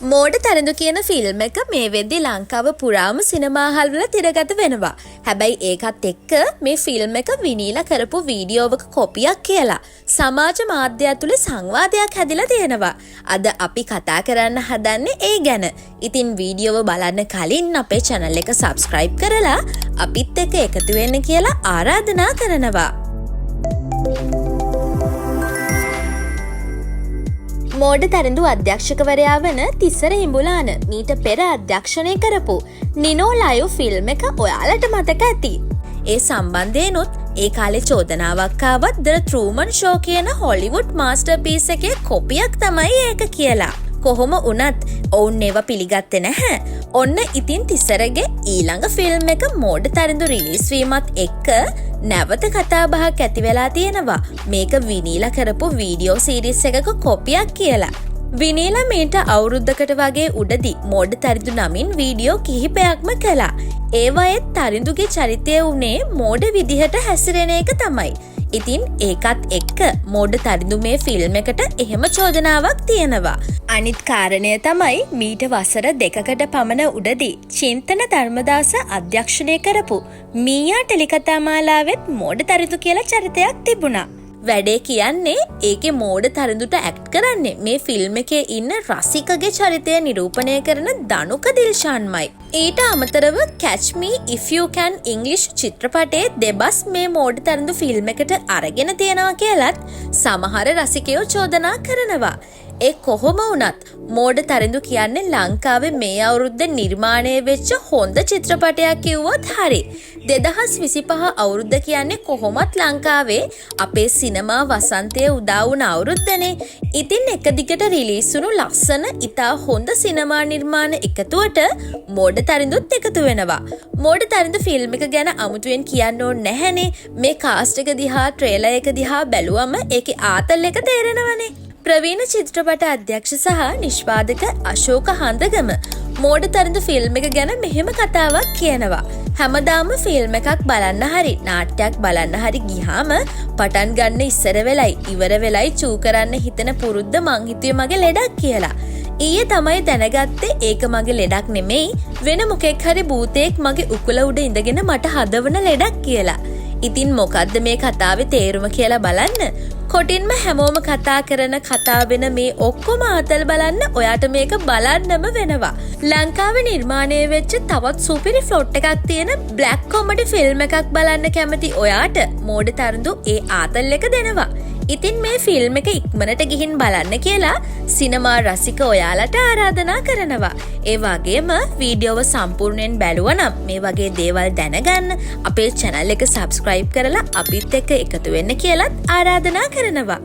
මෝඩ තරිඳු කියන ෆිල්ම් එක මේ වෙද්දි ලංකාව පුරාම සිනමා හල් වල තිරගත වෙනවා. හැබැයි ඒකත් එක්ක මේ ෆිල්ම් එක විනීලා කරපු වීඩියෝවක කොපියක් කියලා සමාජ මාධ්‍ය තුල සංවාදයක් හැදිලා තියෙනවා. අද අපි කතා කරන්න හදන්නේ ඒ ගැන. ඉතින් වීඩියෝව බලන්න කලින් අපේ channel එක subscribe කරලා අපිත් එක්ක එකතු වෙන්න කියලා ආරාධනා කරනවා. මෝඩ තරිඳු අධ්‍යක්ෂකවරයා වන තිස්සර හිඹුලාන මීට පෙර අධ්‍යක්ෂණය කරපු නිනෝ ලයිව් ෆිල්ම් එක ඔයාලට මතක ඇති. ඒ සම්බන්ධයෙන්ුත් ඒ කාලේ චෝදනාවක් ආවත් ද ට්‍රූමන් ෂෝ කියන හොලිවුඩ් මාස්ටර්පීස් එකේ කොපියක් තමයි ඒක කියලා. කොහොම වුණත් ඔවුන් ඒවා පිළිගත්තේ නැහැ. ඔන්න ඉතින් තිස්සරගේ ඊළඟ ෆිල්ම් එක මෝඩ තරිඳු රිලීස් වීමත් එක්ක නැවත කතා බහක් ඇති වෙලා තියෙනවා. මේක විනීලා කරපු වීඩියෝ සීරීස් එකක කොපියක් කියලා. විනීලා මීට අවුරුද්දකට වගේ උඩදී මෝඩ තරිඳු නමින් වීඩියෝ කිහිපයක්ම කළා. ඒවයෙත් තරිඳුගේ චරිතය වුණේ මෝඩ විදිහට හැසිරෙන එක තමයි. ඉතින් ඒකත් එක්ක මෝඩ තරිඳු මේ ෆිල්ම් එකට එහෙම චෝදනාවක් තියෙනවා. අනිත් කාරණය තමයි මීට වසර 2කට පමණ උඩදී චින්තන ධර්මදාස අධ්‍යක්ෂණය කරපු මීයා ටෙලිකතා මාලාවෙත් මෝඩ තරිඳු කියලා චරිතයක් තිබුණා. වැඩේ කියන්නේ ඒකේ මෝඩ තරිඳුට ඇක්ට් කරන්නේ මේ ෆිල්ම් එකේ ඉන්න රසිකගේ චරිතය නිරූපණය කරන දනුක දිල්ෂාන්මයි. ඊට අමතරව Catch Me If You Can English චිත්‍රපටයේ දෙබස් මේ මෝඩ තරිඳු ෆිල්ම් එකට අරගෙන තියෙනවා කියලත් සමහර රසිකයෝ චෝදනා කරනවා. ඒ කොහොම වුණත් මෝඩ තරිඳු කියන්නේ ලංකාවේ මේ අවුරුද්ද නිර්මාණය වෙච්ච හොඳ චිත්‍රපටයක් කිව්වොත් හරි. 2025 අවුරුද්ද කියන්නේ කොහොමත් ලංකාවේ අපේ සිනමා වසන්තය උදා වුණ අවුරුද්දනේ. ඉතින් එක දිගට රිලීස් වුණු ලස්සන ඉතා හොඳ සිනමා නිර්මාණ එකතුවට මෝඩ තරිඳුත් එකතු වෙනවා. මෝඩ තරිඳු ෆිල්ම් එක ගැන අමුතුවෙන් කියන්න ඕනේ නැහැනේ. මේ කාස්ට් එක දිහා ට්‍රේලර් එක දිහා බැලුවම ඒකේ ආතල් එක තේරෙනවනේ. ප්‍රවීණ චිත්‍රපට අධ්‍යක්ෂ සහ නිෂ්පාදක අශෝක හඳගම මෝඩ තරිඳු ෆිල්ම් එක ගැන මෙහෙම කතාවක් කියනවා. හැමදාම ෆිල්ම් එකක් බලන්න හරි නාට්‍යයක් බලන්න හරි ගියාම පටන් ගන්න ඉස්සර වෙලයි ඉවර වෙලයි චූ කරන්න හිතන පුරුද්ද මං හිතුවේ මගේ ලෙඩක් කියලා. ඊයේ තමයි දැනගත්තේ ඒක මගේ ලෙඩක් නෙමෙයි වෙන මොකෙක් හරි භූතයෙක් මගේ උකුල උඩ ඉඳගෙන මට හදවන ලෙඩක් කියලා. ඉතින් මොකද්ද මේ කතාවේ තේරුම කියලා බලන්න. කොටින්ම හැමෝම කතා කරන කතා වෙන මේ ඔක්කොම ආතල් බලන්න ඔයාට මේක බලන්නම වෙනවා. ලංකාවේ නිර්මාණය වෙච්ච තවත් සුපිරි ෆ්ලොට් එකක් තියෙන බ්ලැක් කොමඩි ෆිල්ම් එකක් බලන්න කැමති ඔයාට මෝඩ තරිඳු ඒ ආතල් එක දෙනවා. ඉතින් මේ ෆිල්ම් එක ඉක්මනට ගිහින් බලන්න කියලා සිනමා රසික ඔයාලට ආරාධනා කරනවා. ඒ වගේම වීඩියෝව සම්පූර්ණයෙන් බැලුවනම් මේ වගේ දේවල් දැනගන්න අපේ channel එක subscribe කරලා අපිත් එක්ක එකතු වෙන්න කියලාත් ආරාධනා කරනවා.